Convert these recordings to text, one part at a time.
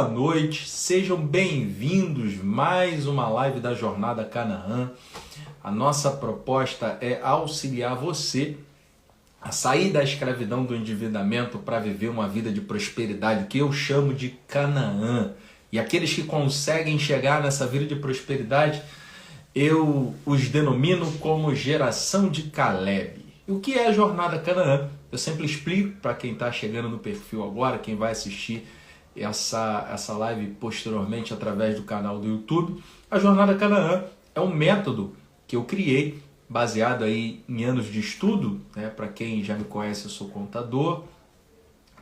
boa noite, sejam bem-vindos a mais uma live da Jornada Canaã. A nossa proposta é auxiliar você a sair da escravidão do endividamento para viver uma vida de prosperidade, que eu chamo de Canaã. E aqueles que conseguem chegar nessa vida de prosperidade, eu os denomino como geração de Caleb. E o que é a Jornada Canaã? Eu sempre explico para quem está chegando no perfil agora, quem vai assistir essa live posteriormente através do canal do YouTube. A Jornada Canaã é um método que eu criei, baseado aí em anos de estudo, né? Para quem já me conhece, eu sou contador,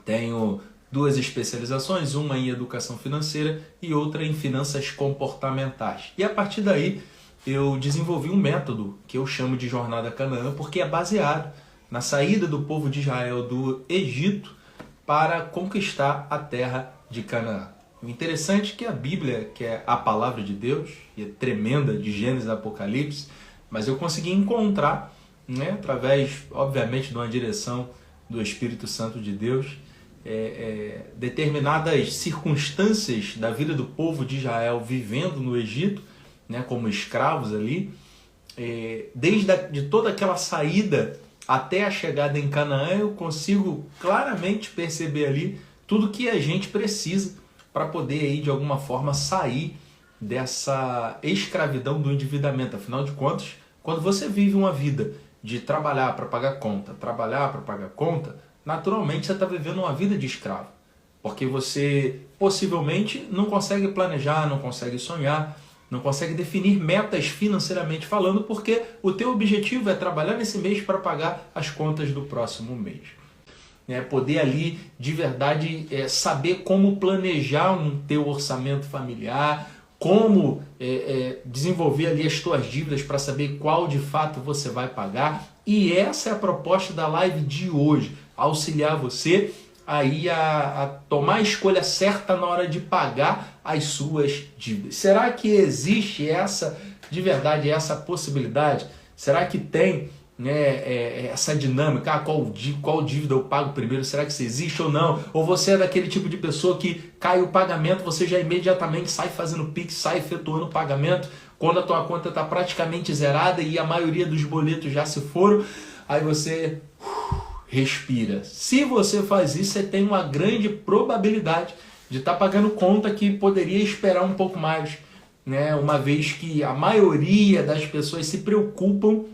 tenho 2 especializações, uma em educação financeira e outra em finanças comportamentais. E a partir daí eu desenvolvi um método que eu chamo de Jornada Canaã, porque é baseado na saída do povo de Israel do Egito para conquistar a terra de Canaã. O interessante é que a Bíblia, que é a palavra de Deus, e é tremenda, de Gênesis a Apocalipse, mas eu consegui encontrar, né, através, obviamente, de uma direção do Espírito Santo de Deus, determinadas circunstâncias da vida do povo de Israel vivendo no Egito, né, como escravos ali, de toda aquela saída até a chegada em Canaã, eu consigo claramente perceber ali tudo que a gente precisa para poder aí, de alguma forma, sair dessa escravidão do endividamento. Afinal de contas, quando você vive uma vida de trabalhar para pagar conta, naturalmente você está vivendo uma vida de escravo. Porque você possivelmente não consegue planejar, não consegue sonhar, não consegue definir metas financeiramente falando, porque o teu objetivo é trabalhar nesse mês para pagar as contas do próximo mês. Poder ali, de verdade, saber como planejar um teu orçamento familiar, como desenvolver ali as tuas dívidas para saber qual de fato você vai pagar. E essa é a proposta da live de hoje, auxiliar você aí a tomar a escolha certa na hora de pagar as suas dívidas. Será que existe de verdade essa possibilidade? Será que tem essa dinâmica? Qual dívida eu pago primeiro? Será que isso existe ou não? Ou você é daquele tipo de pessoa que cai o pagamento, você já imediatamente sai fazendo Pix, sai efetuando o pagamento, quando a tua conta está praticamente zerada e a maioria dos boletos já se foram, aí você respira. Se você faz isso, você tem uma grande probabilidade de estar pagando conta que poderia esperar um pouco mais, né? Uma vez que a maioria das pessoas se preocupam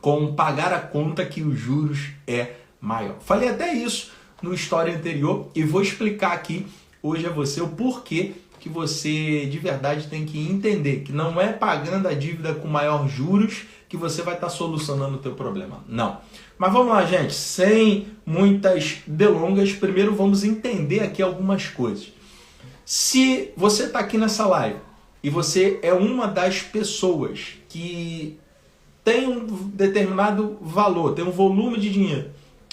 com pagar a conta que os juros é maior. Falei até isso no story anterior e vou explicar aqui hoje a você o porquê que você de verdade tem que entender que não é pagando a dívida com maior juros que você vai estar solucionando o teu problema. Não. Mas vamos lá, gente, sem muitas delongas, primeiro vamos entender aqui algumas coisas. Se você está aqui nessa live e você é uma das pessoas que tem um determinado valor, tem um volume de dinheiro,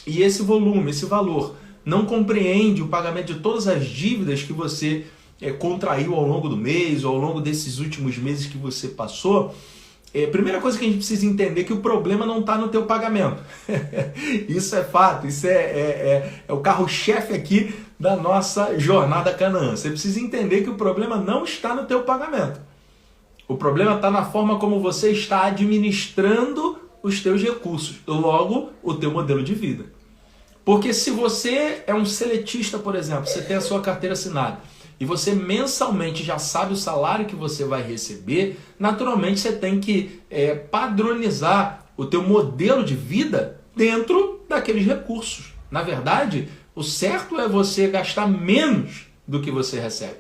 e esse valor, não compreende o pagamento de todas as dívidas que você contraiu ao longo do mês, ou ao longo desses últimos meses que você passou, primeira coisa que a gente precisa entender é que o problema não está no teu pagamento. Isso é fato, isso é o carro-chefe aqui da nossa Jornada Canaã. Você precisa entender que o problema não está no teu pagamento. O problema está na forma como você está administrando os teus recursos, logo o teu modelo de vida. Porque se você é um seletista, por exemplo, você tem a sua carteira assinada, e você mensalmente já sabe o salário que você vai receber, naturalmente você tem que padronizar o teu modelo de vida dentro daqueles recursos. Na verdade, o certo é você gastar menos do que você recebe.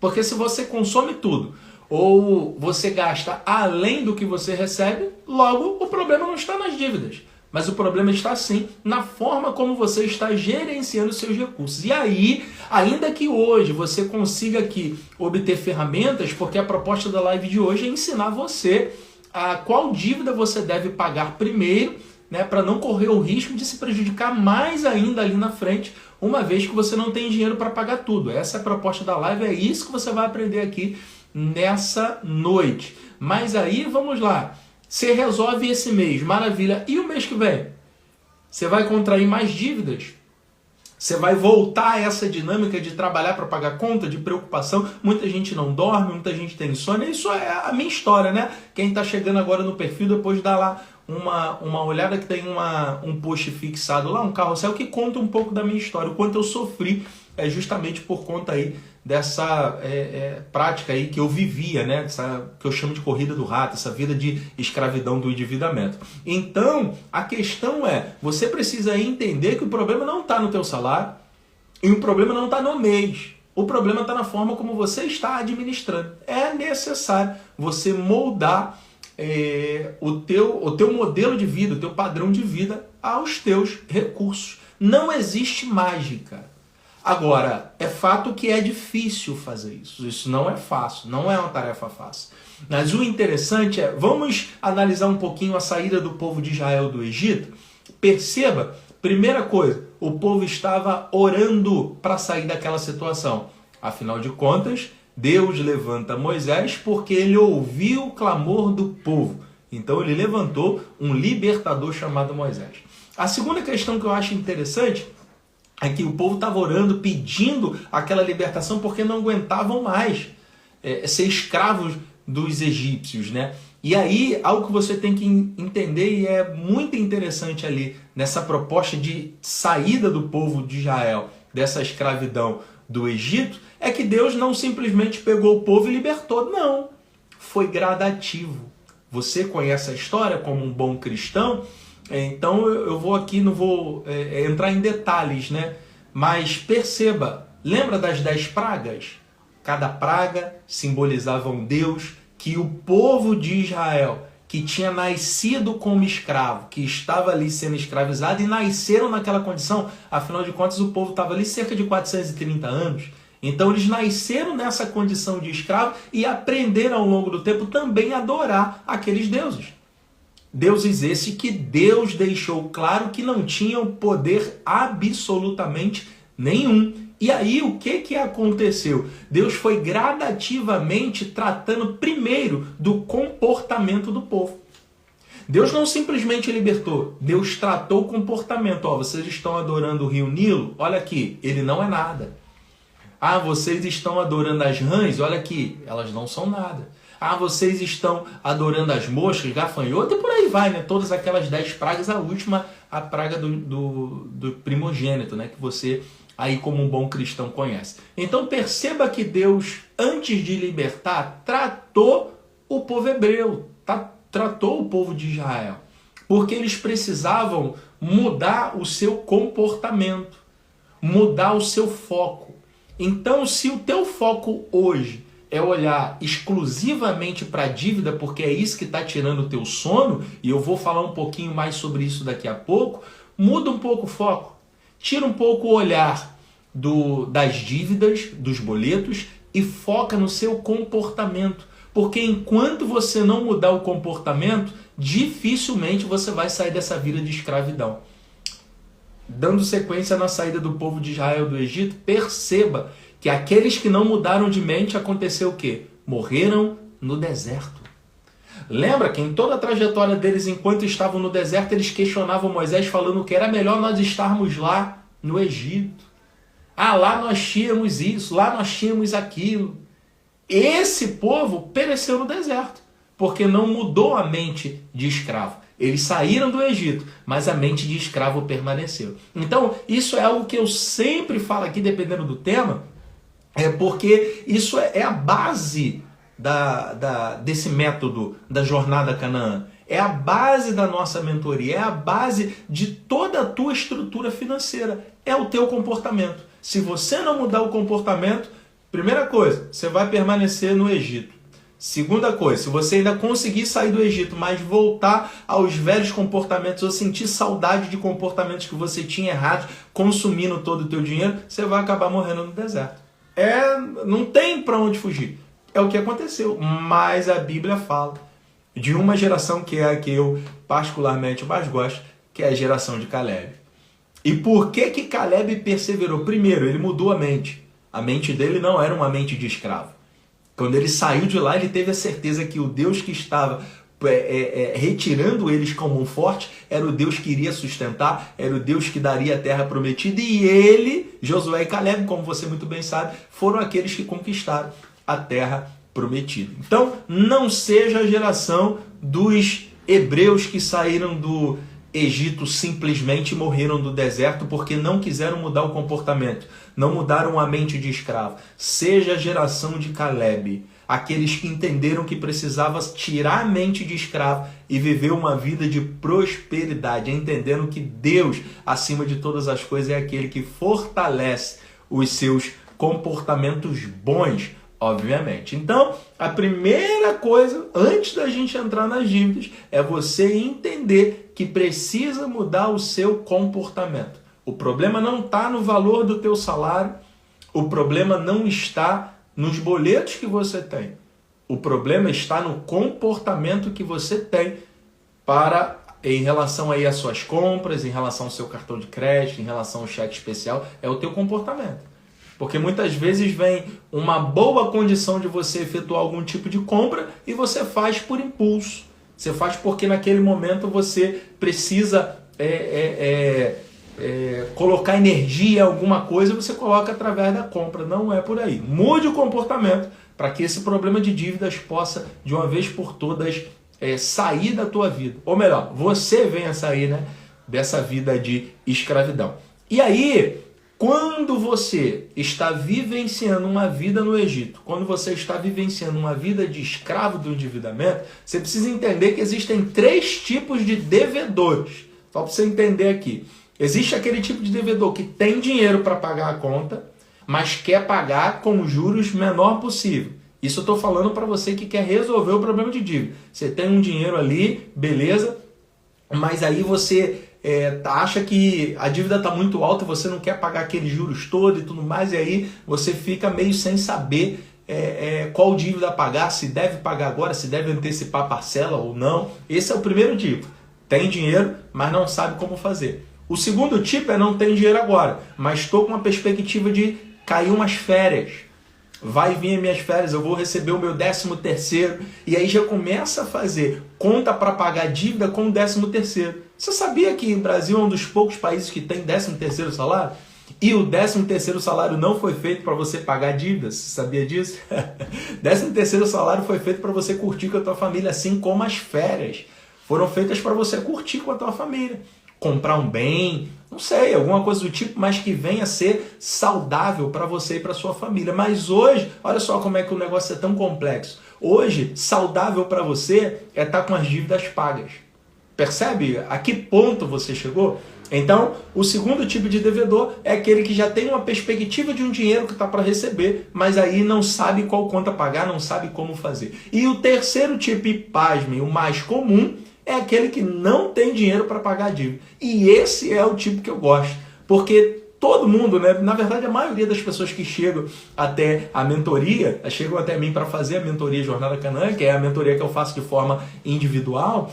Porque se você consome tudo, ou você gasta além do que você recebe, logo o problema não está nas dívidas. Mas o problema está sim na forma como você está gerenciando seus recursos. E aí, ainda que hoje você consiga aqui obter ferramentas, porque a proposta da live de hoje é ensinar você a qual dívida você deve pagar primeiro, né, para não correr o risco de se prejudicar mais ainda ali na frente, uma vez que você não tem dinheiro para pagar tudo. Essa é a proposta da live, é isso que você vai aprender aqui nessa noite. Mas aí, vamos lá. Você resolve esse mês, maravilha. E o mês que vem? Você vai contrair mais dívidas? Você vai voltar a essa dinâmica de trabalhar para pagar conta, de preocupação. Muita gente não dorme, muita gente tem insônia. Isso é a minha história, né? Quem está chegando agora no perfil, depois dá lá uma olhada que tem um post fixado lá, um carrossel que conta um pouco da minha história, o quanto eu sofri justamente por conta aí dessa prática aí que eu vivia, né? Que eu chamo de corrida do rato, essa vida de escravidão do endividamento. Então, a questão é, você precisa entender que o problema não está no teu salário e o problema não está no mês. O problema está na forma como você está administrando. É necessário você moldar o teu modelo de vida, o teu padrão de vida aos teus recursos. Não existe mágica. Agora, é fato que é difícil fazer isso. Isso não é fácil, não é uma tarefa fácil. Mas o interessante é, vamos analisar um pouquinho a saída do povo de Israel do Egito. Perceba, primeira coisa, o povo estava orando para sair daquela situação. Afinal de contas, Deus levanta Moisés porque ele ouviu o clamor do povo. Então ele levantou um libertador chamado Moisés. A segunda questão que eu acho interessante é que o povo estava orando, pedindo aquela libertação porque não aguentavam mais ser escravos dos egípcios, né? E aí, algo que você tem que entender e é muito interessante ali nessa proposta de saída do povo de Israel dessa escravidão do Egito, é que Deus não simplesmente pegou o povo e libertou. Não, foi gradativo. Você conhece a história como um bom cristão, então eu vou aqui, não vou entrar em detalhes, né? Mas perceba, lembra das 10 pragas? Cada praga simbolizava um Deus que o povo de Israel, que tinha nascido como escravo, que estava ali sendo escravizado e nasceram naquela condição, afinal de contas o povo estava ali cerca de 430 anos. Então eles nasceram nessa condição de escravo e aprenderam ao longo do tempo também a adorar aqueles deuses. Deuses esse que Deus deixou claro que não tinham poder absolutamente nenhum. E aí o que aconteceu? Deus foi gradativamente tratando primeiro do comportamento do povo. Deus não simplesmente libertou, Deus tratou o comportamento. Ó, vocês estão adorando o rio Nilo? Olha aqui, ele não é nada. Ah, vocês estão adorando as rãs? Olha aqui, elas não são nada. Ah, vocês estão adorando as moscas, gafanhoto e por aí vai, né? Todas aquelas 10 pragas, a última, a praga do primogênito, né? Que você, aí como um bom cristão, conhece. Então perceba que Deus, antes de libertar, tratou o povo hebreu, tratou o povo de Israel. Porque eles precisavam mudar o seu comportamento, mudar o seu foco. Então, se o teu foco hoje é olhar exclusivamente para a dívida, porque é isso que está tirando o teu sono, e eu vou falar um pouquinho mais sobre isso daqui a pouco, muda um pouco o foco. Tira um pouco o olhar das dívidas, dos boletos, e foca no seu comportamento. Porque enquanto você não mudar o comportamento, dificilmente você vai sair dessa vida de escravidão. Dando sequência na saída do povo de Israel do Egito, perceba que aqueles que não mudaram de mente, aconteceu o quê? Morreram no deserto. Lembra que em toda a trajetória deles, enquanto estavam no deserto, eles questionavam Moisés falando que era melhor nós estarmos lá no Egito. Ah, lá nós tínhamos isso, lá nós tínhamos aquilo. Esse povo pereceu no deserto, porque não mudou a mente de escravo. Eles saíram do Egito, mas a mente de escravo permaneceu. Então, isso é algo que eu sempre falo aqui, dependendo do tema, porque isso é a base desse método da Jornada Canaã. É a base da nossa mentoria, é a base de toda a tua estrutura financeira. É o teu comportamento. Se você não mudar o comportamento, primeira coisa, você vai permanecer no Egito. Segunda coisa, se você ainda conseguir sair do Egito, mas voltar aos velhos comportamentos ou sentir saudade de comportamentos que você tinha errados, consumindo todo o teu dinheiro, você vai acabar morrendo no deserto. Não tem para onde fugir. É o que aconteceu. Mas a Bíblia fala de uma geração que é a que eu particularmente mais gosto, que é a geração de Caleb. E por que Caleb perseverou? Primeiro, ele mudou a mente. A mente dele não era uma mente de escravo. Quando ele saiu de lá, ele teve a certeza que o Deus que estava retirando eles como um forte, era o Deus que iria sustentar, era o Deus que daria a terra prometida, e ele, Josué e Caleb, como você muito bem sabe, foram aqueles que conquistaram a terra prometida. Então, não seja a geração dos hebreus que saíram do Egito simplesmente morreram do deserto porque não quiseram mudar o comportamento, não mudaram a mente de escravo. Seja a geração de Caleb, aqueles que entenderam que precisava tirar a mente de escravo e viver uma vida de prosperidade, entendendo que Deus, acima de todas as coisas, é aquele que fortalece os seus comportamentos bons, obviamente. Então, a primeira coisa, antes da gente entrar nas dívidas, é você entender que precisa mudar o seu comportamento. O problema não está no valor do teu salário, o problema não está nos boletos que você tem. O problema está no comportamento que você tem em relação aí às suas compras, em relação ao seu cartão de crédito, em relação ao cheque especial, é o teu comportamento. Porque muitas vezes vem uma boa condição de você efetuar algum tipo de compra e você faz por impulso. Você faz porque naquele momento você precisa colocar energia em alguma coisa, você coloca através da compra. Não é por aí. Mude o comportamento para que esse problema de dívidas possa, de uma vez por todas, sair da tua vida. Ou melhor, você venha sair, né, dessa vida de escravidão. E aí, quando você está vivenciando uma vida no Egito, quando você está vivenciando uma vida de escravo do endividamento, você precisa entender que existem 3 tipos de devedores. Só para você entender aqui. Existe aquele tipo de devedor que tem dinheiro para pagar a conta, mas quer pagar com os juros menor possível. Isso eu estou falando para você que quer resolver o problema de dívida. Você tem um dinheiro ali, beleza, mas aí você acha que a dívida está muito alta e você não quer pagar aqueles juros todos e tudo mais, e aí você fica meio sem saber qual dívida pagar, se deve pagar agora, se deve antecipar a parcela ou não. Esse é o primeiro tipo. Tem dinheiro, mas não sabe como fazer. O segundo tipo é não tem dinheiro agora, mas estou com uma perspectiva de cair umas férias. Vai vir as minhas férias, eu vou receber o meu 13º, e aí já começa a fazer conta para pagar dívida com o 13º. Você sabia que o Brasil é um dos poucos países que tem 13º salário? E o 13º salário não foi feito para você pagar dívidas? Você sabia disso? 13º salário foi feito para você curtir com a tua família, assim como as férias foram feitas para você curtir com a tua família. Comprar um bem, não sei, alguma coisa do tipo, mas que venha a ser saudável para você e para sua família. Mas hoje, olha só como é que o negócio é tão complexo. Hoje, saudável para você é estar com as dívidas pagas. Percebe a que ponto você chegou? Então, o segundo tipo de devedor é aquele que já tem uma perspectiva de um dinheiro que está para receber, mas aí não sabe qual conta pagar, não sabe como fazer. E o terceiro tipo, e pasmem, o mais comum, é aquele que não tem dinheiro para pagar a dívida. E esse é o tipo que eu gosto, porque todo mundo, né, na verdade a maioria das pessoas que chegam até a mentoria, chegam até mim para fazer a mentoria Jornada Canaã, que é a mentoria que eu faço de forma individual,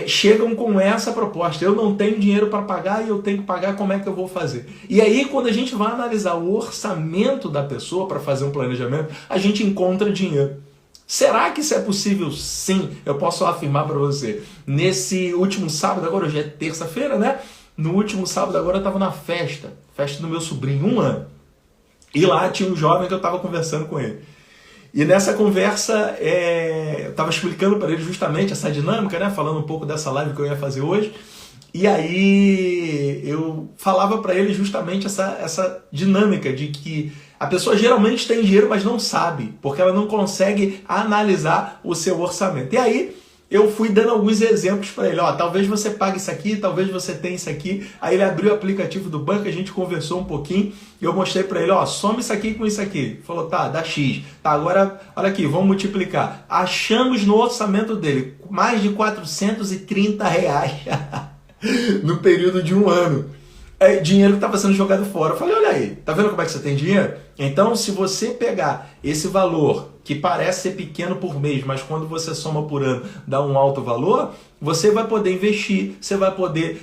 chegam com essa proposta: eu não tenho dinheiro para pagar e eu tenho que pagar, como é que eu vou fazer? E aí, quando a gente vai analisar o orçamento da pessoa para fazer um planejamento, a gente encontra dinheiro. Será que isso é possível? Sim, eu posso afirmar para você. Nesse último sábado, agora hoje é terça-feira, né? No último sábado agora eu estava na festa do meu sobrinho, 1 ano. E lá tinha um jovem que eu estava conversando com ele. E nessa conversa, eu estava explicando para ele justamente essa dinâmica, né? Falando um pouco dessa live que eu ia fazer hoje. E aí eu falava para ele justamente essa dinâmica de que a pessoa geralmente tem dinheiro, mas não sabe, porque ela não consegue analisar o seu orçamento. E aí eu fui dando alguns exemplos para ele. Talvez você pague isso aqui, talvez você tenha isso aqui. Aí ele abriu o aplicativo do banco, a gente conversou um pouquinho e eu mostrei para ele, soma isso aqui com isso aqui. Falou, tá, dá X. Tá, agora, olha aqui, vamos multiplicar. Achamos no orçamento dele mais de R$430 no período de 1 ano. Dinheiro que estava sendo jogado fora. Eu falei, olha aí, tá vendo como é que você tem dinheiro? Então, se você pegar esse valor, que parece ser pequeno por mês, mas quando você soma por ano, dá um alto valor, você vai poder investir, você vai poder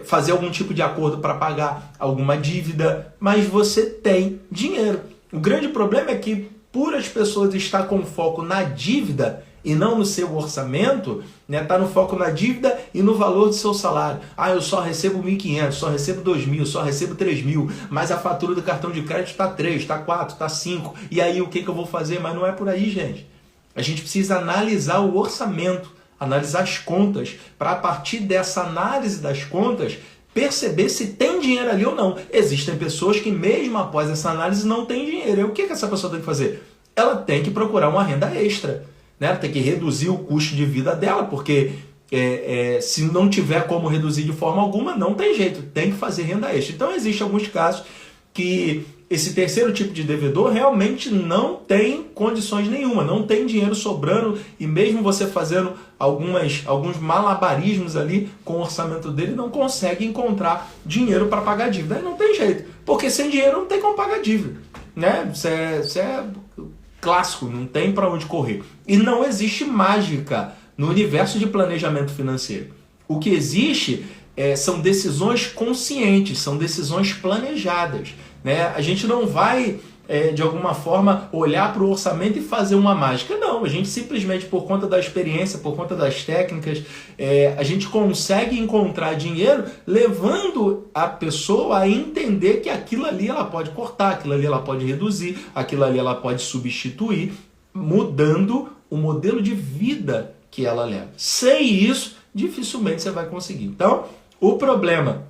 fazer algum tipo de acordo para pagar alguma dívida, mas você tem dinheiro. O grande problema é que, por as pessoas estar com foco na dívida, e não no seu orçamento, né? Tá no foco na dívida e no valor do seu salário. Ah, eu só recebo 1.500, só recebo 2.000, só recebo 3.000, mas a fatura do cartão de crédito tá 3, tá 4, tá 5. E aí o que eu vou fazer? Mas não é por aí, gente. A gente precisa analisar o orçamento, analisar as contas, para a partir dessa análise das contas, perceber se tem dinheiro ali ou não. Existem pessoas que mesmo após essa análise não tem dinheiro. E o que essa pessoa tem que fazer? Ela tem que procurar uma renda extra, né? Ela tem que reduzir o custo de vida dela, porque se não tiver como reduzir de forma alguma, não tem jeito, tem que fazer renda extra. Então existem alguns casos que esse terceiro tipo de devedor realmente não tem condições nenhuma, não tem dinheiro sobrando, e mesmo você fazendo alguns malabarismos ali com o orçamento dele, não consegue encontrar dinheiro para pagar a dívida. Aí não tem jeito, porque sem dinheiro não tem como pagar a dívida, né? Isso é clássico, não tem para onde correr. E não existe mágica no universo de planejamento financeiro. O que existe são decisões conscientes, são decisões planejadas, né? A gente não vai, de alguma forma, olhar para o orçamento e fazer uma mágica. Não, a gente simplesmente, por conta da experiência, por conta das técnicas, a gente consegue encontrar dinheiro levando a pessoa a entender que aquilo ali ela pode cortar, aquilo ali ela pode reduzir, aquilo ali ela pode substituir, mudando o modelo de vida que ela leva. Sem isso, dificilmente você vai conseguir. Então, o problema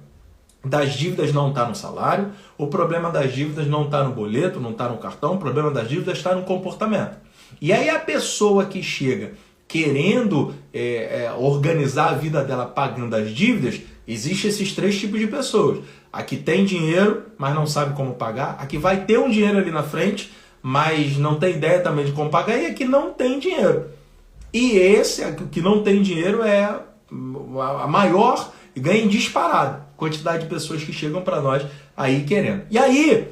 das dívidas não está no salário, o problema das dívidas não está no boleto, não está no cartão, o problema das dívidas está no comportamento. E aí a pessoa que chega querendo organizar a vida dela pagando as dívidas, existem esses três tipos de pessoas. A que tem dinheiro, mas não sabe como pagar, a que vai ter um dinheiro ali na frente, mas não tem ideia também de como pagar, e a que não tem dinheiro. E esse, a que não tem dinheiro, é a maior e ganha em disparado quantidade de pessoas que chegam para nós aí querendo. E aí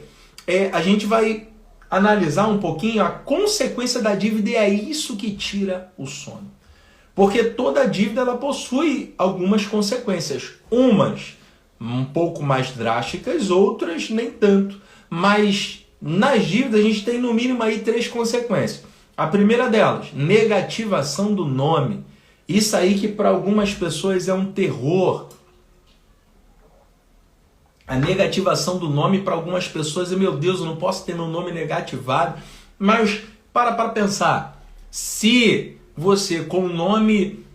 a gente vai analisar um pouquinho a consequência da dívida, e é isso que tira o sono. Porque toda dívida ela possui algumas consequências. Umas um pouco mais drásticas, outras nem tanto. Mas nas dívidas a gente tem no mínimo aí 3 consequências. A primeira delas, negativação do nome. Isso aí que para algumas pessoas é um terror. A negativação do nome para algumas pessoas é, meu Deus, eu não posso ter meu nome negativado. Mas para pensar, se você com o nome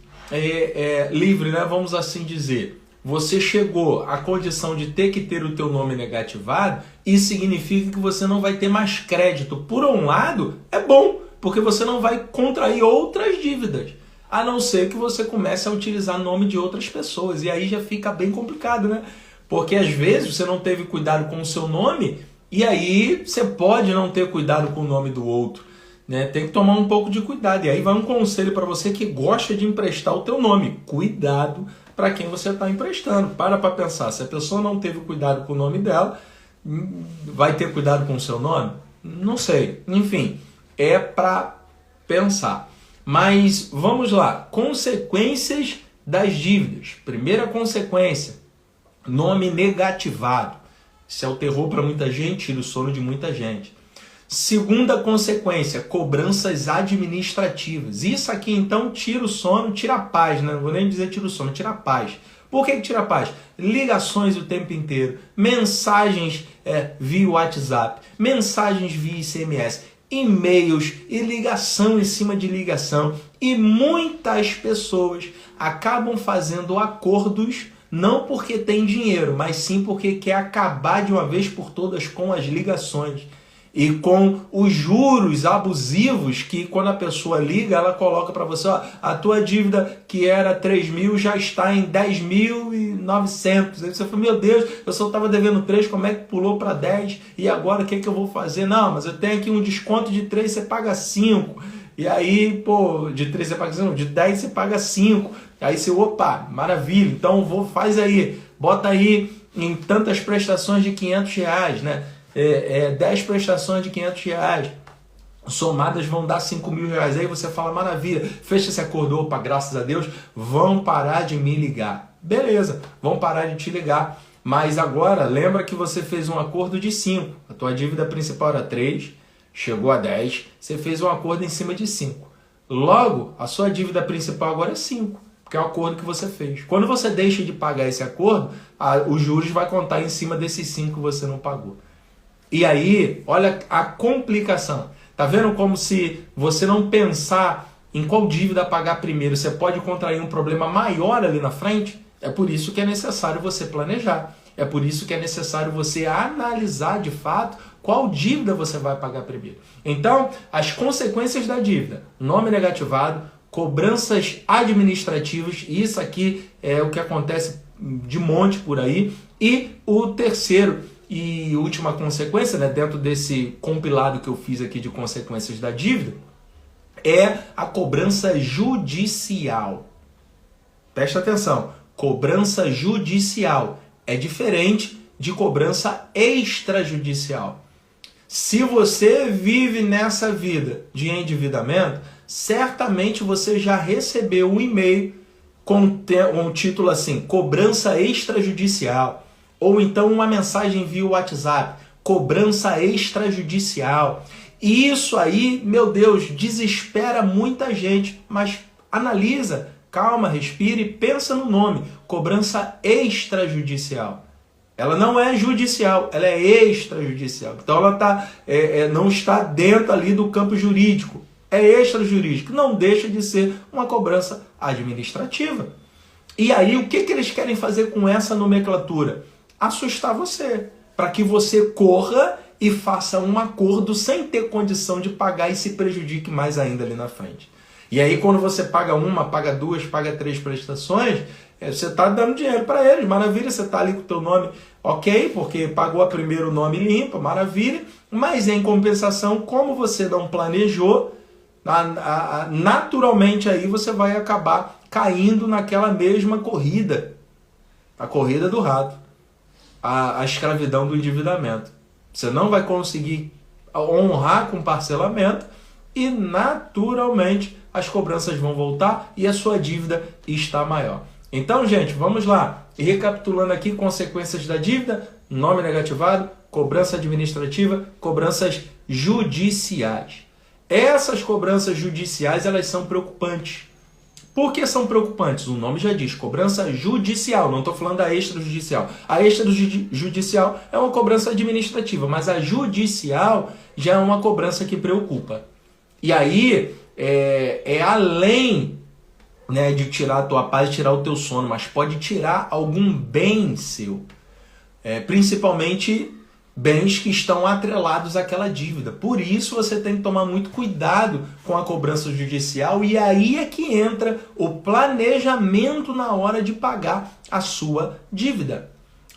livre, né, vamos assim dizer, você chegou à condição de ter que ter o teu nome negativado, isso significa que você não vai ter mais crédito. Por um lado, é bom, porque você não vai contrair outras dívidas, a não ser que você comece a utilizar nome de outras pessoas. E aí já fica bem complicado, né? Porque às vezes você não teve cuidado com o seu nome, e aí você pode não ter cuidado com o nome do outro, né? Tem que tomar um pouco de cuidado. E aí vai um conselho para você que gosta de emprestar o teu nome. Cuidado para quem você está emprestando. Para pensar, se a pessoa não teve cuidado com o nome dela, vai ter cuidado com o seu nome? Não sei. Enfim, é para pensar. Mas vamos lá. Consequências das dívidas. Primeira consequência, nome negativado. Isso é o terror para muita gente, tira o sono de muita gente. Segunda consequência, cobranças administrativas. Isso aqui então tira o sono, tira a paz, né? Não vou nem dizer tira o sono, tira a paz. Por que tira a paz? Ligações o tempo inteiro, mensagens via WhatsApp, mensagens via SMS, e-mails e ligação em cima de ligação. E muitas pessoas acabam fazendo acordos não porque tem dinheiro, mas sim porque quer acabar de uma vez por todas com as ligações e com os juros abusivos que quando a pessoa liga, ela coloca para você, ó, a tua dívida que era 3.000 já está em 10.900. Aí você fala, meu Deus, eu só estava devendo 3, como é que pulou para 10? E agora o que é que eu vou fazer? Não, mas eu tenho aqui um desconto de 3, você paga 5. E aí, pô, de 3 você paga 5, de 10 você paga 5. Aí você, opa, maravilha, então faz aí, bota aí em tantas prestações de R$500, né? 10 prestações de R$500, somadas vão dar R$5.000. Aí você fala, maravilha, fecha esse acordo, opa, graças a Deus, vão parar de me ligar. Beleza, vão parar de te ligar. Mas agora, lembra que você fez um acordo de 5. A tua dívida principal era 3, chegou a 10, você fez um acordo em cima de 5. Logo, a sua dívida principal agora é 5, porque é o acordo que você fez. Quando você deixa de pagar esse acordo, os juros vai contar em cima desses 5 que você não pagou. E aí, olha a complicação. Tá vendo como se você não pensar em qual dívida pagar primeiro, você pode contrair um problema maior ali na frente? É por isso que é necessário você planejar. É por isso que é necessário você analisar de fato qual dívida você vai pagar primeiro. Então, as consequências da dívida: nome negativado, cobranças administrativas, isso aqui é o que acontece de monte por aí. E o terceiro e última consequência, né, dentro desse compilado que eu fiz aqui de consequências da dívida, é a cobrança judicial. Presta atenção, cobrança judicial é diferente de cobrança extrajudicial. Se você vive nessa vida de endividamento, certamente você já recebeu um e-mail com um título assim, cobrança extrajudicial, ou então uma mensagem via WhatsApp, cobrança extrajudicial. E isso aí, meu Deus, desespera muita gente, mas analisa, calma, respire, pensa no nome, cobrança extrajudicial. Ela não é judicial, ela é extrajudicial. Então ela não está dentro ali do campo jurídico, é extrajurídico, não deixa de ser uma cobrança administrativa. E aí o que eles querem fazer com essa nomenclatura? Assustar você, para que você corra e faça um acordo sem ter condição de pagar e se prejudique mais ainda ali na frente. E aí quando você paga uma, paga duas, paga 3 prestações, você está dando dinheiro para eles, maravilha, você está ali com o teu nome ok, porque pagou a primeiro nome limpo, maravilha, mas em compensação, como você não planejou, naturalmente aí você vai acabar caindo naquela mesma corrida, a corrida do rato, a escravidão do endividamento. Você não vai conseguir honrar com parcelamento e naturalmente as cobranças vão voltar e a sua dívida está maior. Então, gente, vamos lá. Recapitulando aqui, consequências da dívida: nome negativado, cobrança administrativa, cobranças judiciais. Essas cobranças judiciais, elas são preocupantes. Por que são preocupantes? O nome já diz, cobrança judicial, não estou falando da extrajudicial. A extrajudicial é uma cobrança administrativa, mas a judicial já é uma cobrança que preocupa. E aí, é além, né, de tirar a tua paz, tirar o teu sono, mas pode tirar algum bem seu. Principalmente bens que estão atrelados àquela dívida. Por isso você tem que tomar muito cuidado com a cobrança judicial, e aí é que entra o planejamento na hora de pagar a sua dívida.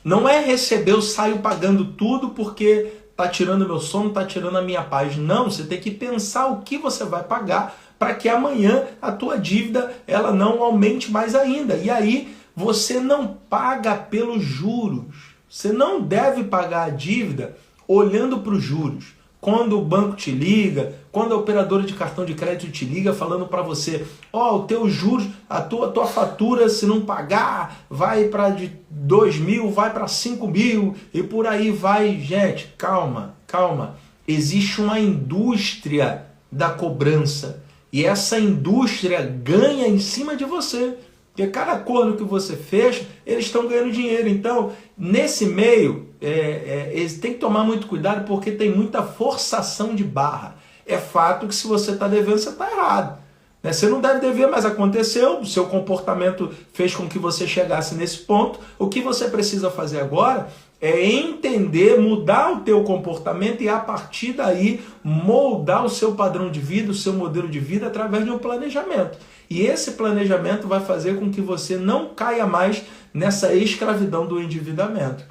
Não é receber, eu saio pagando tudo porque está tirando meu sono, está tirando a minha paz. Não, você tem que pensar o que você vai pagar para que amanhã a tua dívida ela não aumente mais ainda. E aí você não paga pelos juros. Você não deve pagar a dívida olhando para os juros. Quando o banco te liga, quando a operadora de cartão de crédito te liga falando para você, o teu juros, a tua fatura, se não pagar, vai para de 2.000, vai para 5.000 e por aí vai. Gente, calma, calma. Existe uma indústria da cobrança e essa indústria ganha em cima de você. Porque cada acordo que você fecha, eles estão ganhando dinheiro. Então, nesse meio, eles têm que tomar muito cuidado porque tem muita forçação de barra. É fato que se você está devendo, você está errado. Você não deve dever, mas aconteceu, o seu comportamento fez com que você chegasse nesse ponto. O que você precisa fazer agora é entender, mudar o teu comportamento e a partir daí moldar o seu padrão de vida, o seu modelo de vida através de um planejamento. E esse planejamento vai fazer com que você não caia mais nessa escravidão do endividamento.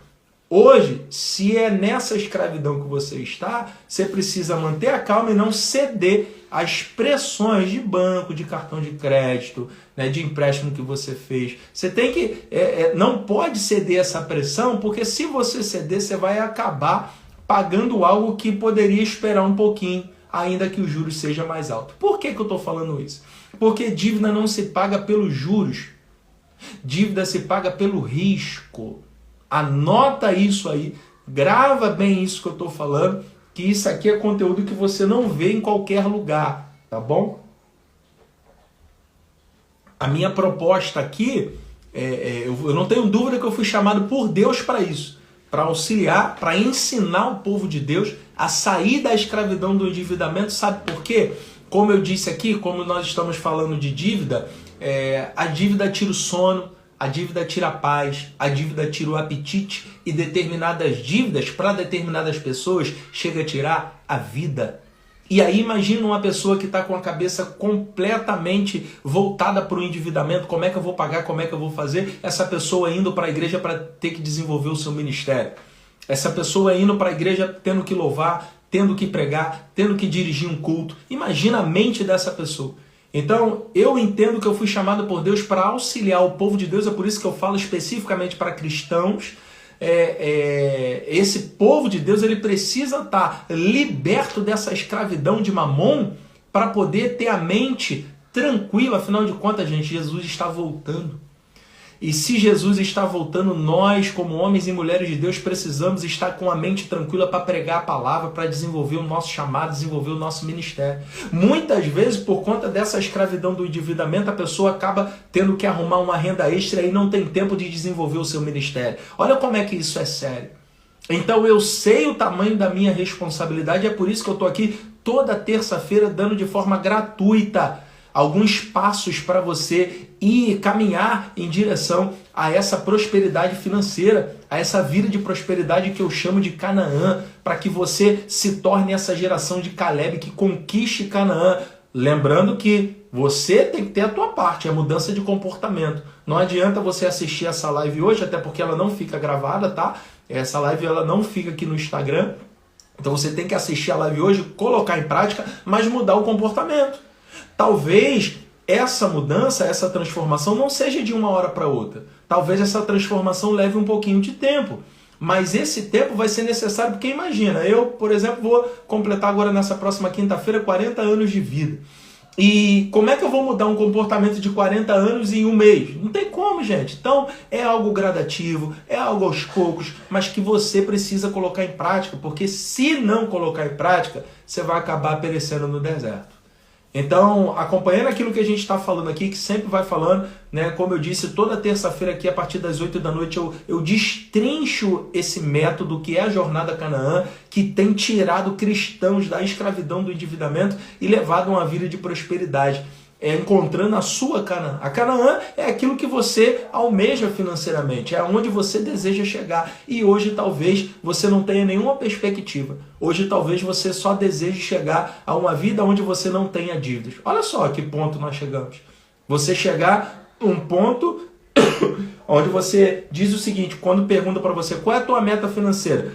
Hoje, se é nessa escravidão que você está, você precisa manter a calma e não ceder às pressões de banco, de cartão de crédito, né, de empréstimo que você fez. Você tem que, não pode ceder essa pressão, porque se você ceder, você vai acabar pagando algo que poderia esperar um pouquinho, ainda que o juros seja mais alto. Por que eu estou falando isso? Porque dívida não se paga pelos juros, dívida se paga pelo risco. Anota isso aí, grava bem isso que eu estou falando, que isso aqui é conteúdo que você não vê em qualquer lugar, tá bom? a minha proposta aqui, eu não tenho dúvida que eu fui chamado por Deus para isso, para auxiliar, para ensinar o povo de Deus a sair da escravidão do endividamento. Sabe por quê? Como eu disse aqui, como nós estamos falando de dívida, a dívida tira o sono, a dívida tira a paz, a dívida tira o apetite, e determinadas dívidas, para determinadas pessoas, chega a tirar a vida. E aí imagina uma pessoa que está com a cabeça completamente voltada para o endividamento. Como é que eu vou pagar? Como é que eu vou fazer? Essa pessoa indo para a igreja para ter que desenvolver o seu ministério. Essa pessoa indo para a igreja tendo que louvar, tendo que pregar, tendo que dirigir um culto. Imagina a mente dessa pessoa. Então, eu entendo que eu fui chamado por Deus para auxiliar o povo de Deus. É por isso que eu falo especificamente para cristãos. Esse povo de Deus, ele precisa estar liberto dessa escravidão de Mamon para poder ter a mente tranquila. Afinal de contas, gente, Jesus está voltando. E se Jesus está voltando, nós, como homens e mulheres de Deus, precisamos estar com a mente tranquila para pregar a palavra, para desenvolver o nosso chamado, desenvolver o nosso ministério. Muitas vezes, por conta dessa escravidão do endividamento, a pessoa acaba tendo que arrumar uma renda extra e não tem tempo de desenvolver o seu ministério. Olha como é que isso é sério. Então eu sei o tamanho da minha responsabilidade, é por isso que eu estou aqui toda terça-feira dando de forma gratuita alguns passos para você ir caminhar em direção a essa prosperidade financeira, a essa vida de prosperidade que eu chamo de Canaã, para que você se torne essa geração de Caleb que conquiste Canaã. Lembrando que você tem que ter a tua parte, a mudança de comportamento. Não adianta você assistir essa live hoje, até porque ela não fica gravada, tá? Essa live ela não fica aqui no Instagram. Então você tem que assistir a live hoje, colocar em prática, mas mudar o comportamento. Talvez essa mudança, essa transformação não seja de uma hora para outra. Talvez essa transformação leve um pouquinho de tempo. Mas esse tempo vai ser necessário, porque imagina, eu, por exemplo, vou completar agora nessa próxima quinta-feira 40 anos de vida. E como é que eu vou mudar um comportamento de 40 anos em um mês? Não tem como, gente. Então, é algo gradativo, é algo aos poucos, mas que você precisa colocar em prática, porque se não colocar em prática, você vai acabar perecendo no deserto. Então, acompanhando aquilo que a gente está falando aqui, que sempre vai falando, né? Como eu disse, toda terça-feira aqui, a partir das 8 da noite, eu destrincho esse método que é a Jornada Canaã, que tem tirado cristãos da escravidão do endividamento e levado a uma vida de prosperidade. Encontrando a sua Canaã. A Canaã é aquilo que você almeja financeiramente, é onde você deseja chegar. E hoje talvez você não tenha nenhuma perspectiva. Hoje talvez você só deseje chegar a uma vida onde você não tenha dívidas. Olha só a que ponto nós chegamos. Você chegar a um ponto onde você diz o seguinte, quando pergunta para você qual é a tua meta financeira,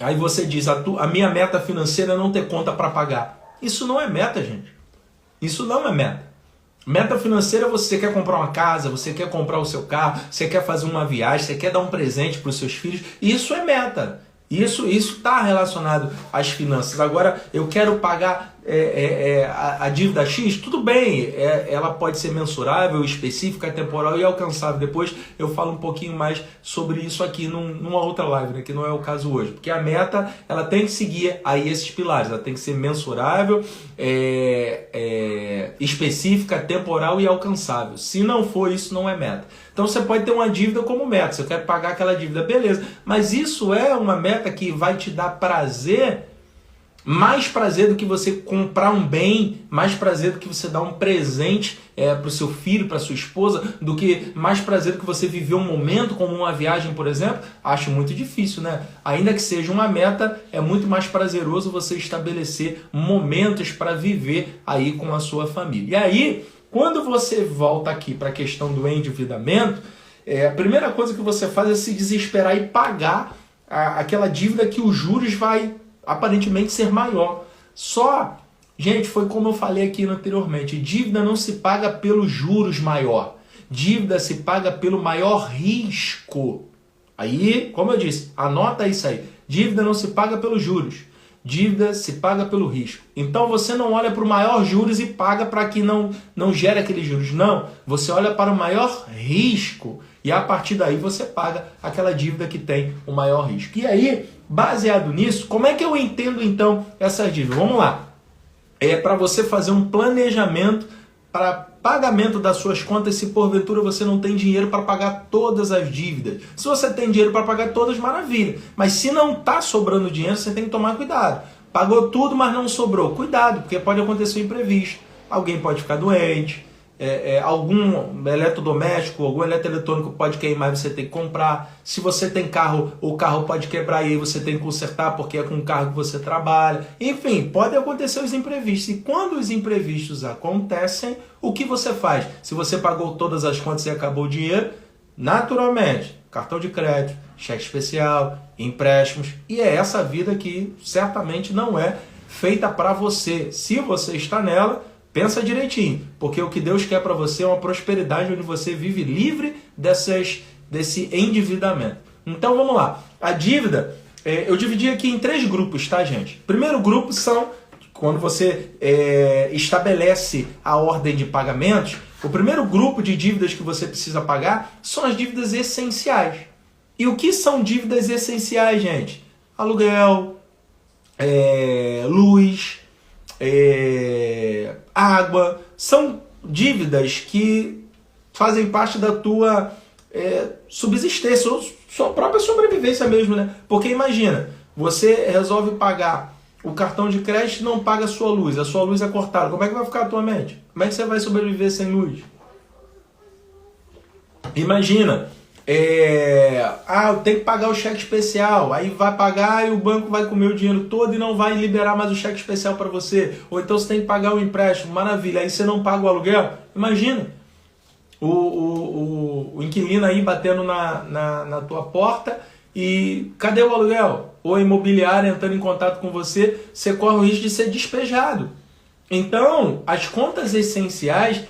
aí você diz, a minha meta financeira é não ter conta para pagar. Isso não é meta, gente. Isso não é meta. Meta financeira, você quer comprar uma casa, você quer comprar o seu carro, você quer fazer uma viagem, você quer dar um presente para os seus filhos. Isso é meta. Isso está relacionado às finanças. Agora, eu quero pagar a dívida X, tudo bem, ela pode ser mensurável, específica, temporal e alcançável. Depois eu falo um pouquinho mais sobre isso aqui numa outra live, né, que não é o caso hoje. Porque a meta, ela tem que seguir aí esses pilares, ela tem que ser mensurável, específica, temporal e alcançável. Se não for isso, não é meta. Então você pode ter uma dívida como meta, se eu quero pagar aquela dívida, beleza. Mas isso é uma meta que vai te dar prazer, mais prazer do que você comprar um bem, mais prazer do que você dar um presente para o seu filho, para sua esposa, do que mais prazer do que você viver um momento como uma viagem, por exemplo. Acho muito difícil, né? Ainda que seja uma meta, é muito mais prazeroso você estabelecer momentos para viver aí com a sua família. E aí, quando você volta aqui para a questão do endividamento, a primeira coisa que você faz é se desesperar e pagar aquela dívida que os juros vai aparentemente ser maior. Só, gente, foi como eu falei aqui anteriormente, dívida não se paga pelos juros maior, dívida se paga pelo maior risco. Aí, como eu disse, anota isso aí, dívida não se paga pelos juros, dívida se paga pelo risco. Então você não olha para o maior juros e paga para que não gere aqueles juros. Não, você olha para o maior risco e a partir daí você paga aquela dívida que tem o maior risco. E aí, baseado nisso, como é que eu entendo então essas dívidas? Vamos lá. é para você fazer um planejamento para pagamento das suas contas se porventura você não tem dinheiro para pagar todas as dívidas. Se você tem dinheiro para pagar todas, maravilha. Mas se não está sobrando dinheiro, você tem que tomar cuidado. Pagou tudo, mas não sobrou. Cuidado, porque pode acontecer um imprevisto. Alguém pode ficar doente, algum eletrodoméstico, algum eletroeletrônico pode queimar e você tem que comprar. Se você tem carro, o carro pode quebrar e aí você tem que consertar porque é com o carro que você trabalha. Enfim, pode acontecer os imprevistos. E quando os imprevistos acontecem, o que você faz? Se você pagou todas as contas e acabou o dinheiro, naturalmente, cartão de crédito, cheque especial, empréstimos. E é essa vida que certamente não é feita para você. Se você está nela, pensa direitinho, porque o que Deus quer para você é uma prosperidade onde você vive livre desse endividamento. Então vamos lá. A dívida, eu dividi aqui em 3 grupos, tá, gente? Primeiro grupo são quando você estabelece a ordem de pagamentos. O primeiro grupo de dívidas que você precisa pagar são as dívidas essenciais. E o que são dívidas essenciais, gente? Aluguel, luz, água, são dívidas que fazem parte da tua subsistência, ou sua própria sobrevivência mesmo, né? Porque imagina, você resolve pagar o cartão de crédito e não paga a sua luz é cortada, como é que vai ficar a tua mente? Como é que você vai sobreviver sem luz? Imagina, eu tenho que pagar o cheque especial, aí vai pagar e o banco vai comer o dinheiro todo e não vai liberar mais o cheque especial para você. Ou então você tem que pagar o empréstimo, maravilha, aí você não paga o aluguel. Imagina, o inquilino aí batendo na tua porta e cadê o aluguel? Ou a imobiliária entrando em contato com você, você corre o risco de ser despejado. Então, as contas essenciais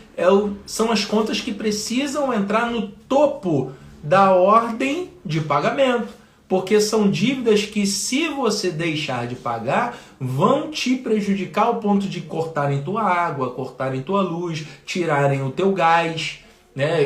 são as contas que precisam entrar no topo da ordem de pagamento, porque são dívidas que, se você deixar de pagar, vão te prejudicar ao ponto de cortarem tua água, cortarem tua luz, tirarem o teu gás, né?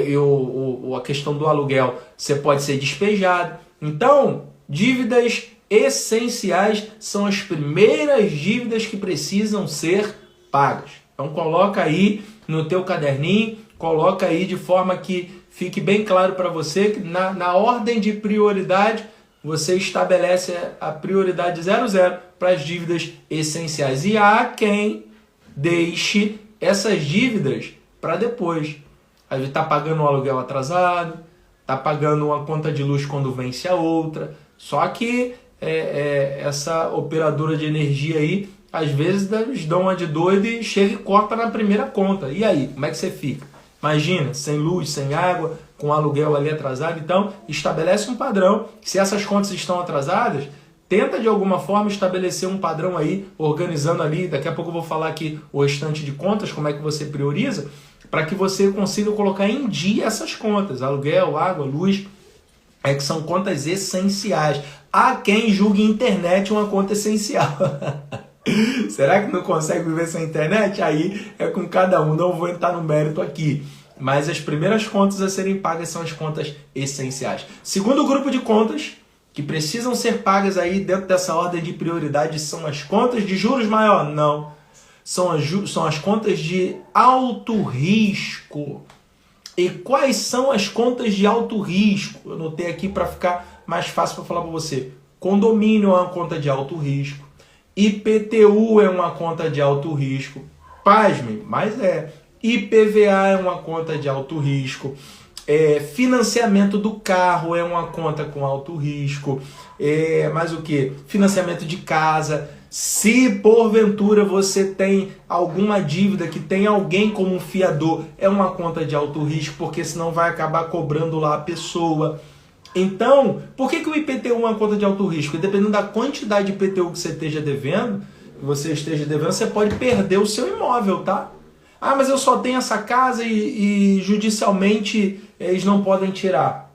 A questão do aluguel, você pode ser despejado. Então, dívidas essenciais são as primeiras dívidas que precisam ser pagas. Então, coloca aí no teu caderninho, coloca aí de forma que fique bem claro para você que na ordem de prioridade, você estabelece a prioridade 00 para as dívidas essenciais. E há quem deixe essas dívidas para depois. Aí está pagando um aluguel atrasado, está pagando uma conta de luz quando vence a outra. Só que essa operadora de energia aí, às vezes eles dão uma de doido e chega e corta na primeira conta. E aí, como é que você fica? Imagina, sem luz, sem água, com aluguel ali atrasado. Então, estabelece um padrão. Se essas contas estão atrasadas, tenta de alguma forma estabelecer um padrão aí, organizando ali. Daqui a pouco eu vou falar aqui o restante de contas, como é que você prioriza, para que você consiga colocar em dia essas contas. Aluguel, água, luz, que são contas essenciais. Há quem julgue internet uma conta essencial. Será que não consegue viver sem internet? Aí é com cada um, não vou entrar no mérito aqui. Mas as primeiras contas a serem pagas são as contas essenciais. Segundo grupo de contas que precisam ser pagas aí dentro dessa ordem de prioridade são as contas de juros maior? Não. São as contas de alto risco. E quais são as contas de alto risco? Eu anotei aqui para ficar mais fácil para falar para você. Condomínio é uma conta de alto risco. IPTU é uma conta de alto risco. Pasme, mas IPVA é uma conta de alto risco. Financiamento do carro é uma conta com alto risco. Mais o que? Financiamento de casa. Se porventura você tem alguma dívida que tem alguém como um fiador, é uma conta de alto risco, porque senão vai acabar cobrando lá a pessoa. Então, por que o IPTU é uma conta de alto risco? E dependendo da quantidade de IPTU que você esteja devendo, você pode perder o seu imóvel, tá? Ah, mas eu só tenho essa casa e judicialmente eles não podem tirar.